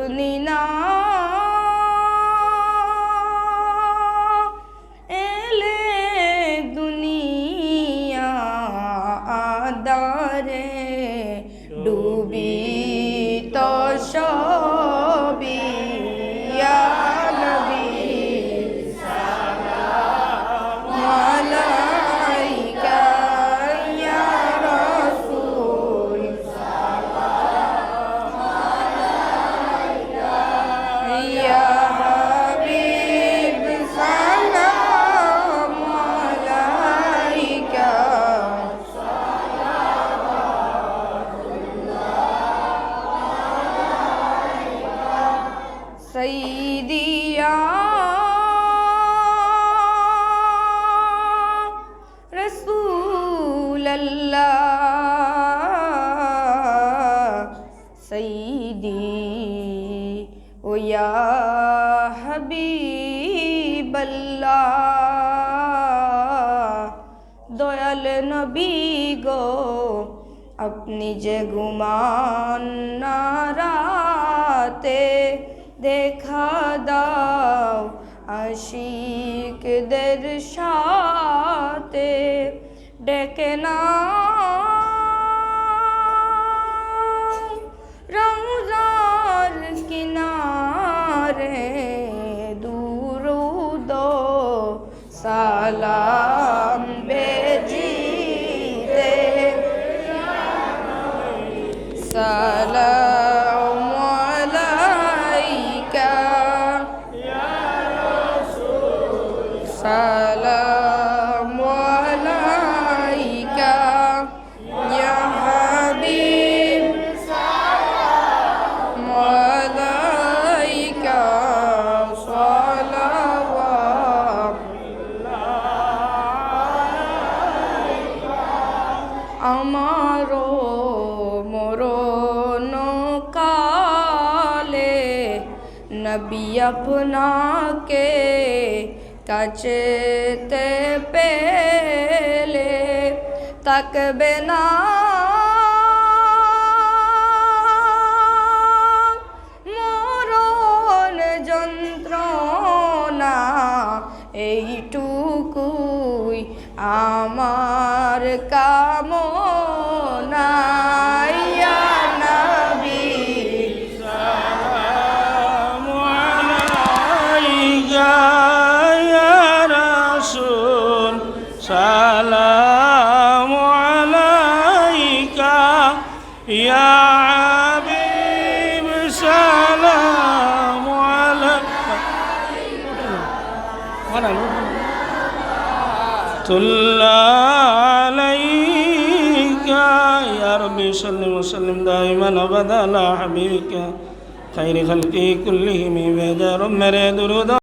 আপনি না এলে দুনিয়া আদারে ডুবি তো সবই ইয়া নবী সালাম আলাইকা ইয়া রাসূল সালাম আলাইকা ইয়া হাবিব সালাম আলাইকা सय्यदी या रसूल अल्लाह सय्यदी ओ या हबीब अल्लाह दयाल नबी गो अपनी जे गुमान ना राते দেখা দাও আশিকদের সাথে ডেকে নাও রওজার কিনারে দুরুদ সালাম বেজিতে সালাম سلام عليك يا حبيب سلام عليك صلوات আমারো মরণ কালে নবী আপনাকে কাছেতে পেলে তাকবে না মরণ যন্ত্রণা এইটুকুই আমার কামনা ইয়া নবী সালাম আলাইকা سلام عليك يا حبيب سلام عليك عليك يا ربي صل وسلم دائما ابدا على حبيبك خير خلقه كلهم بجار مرد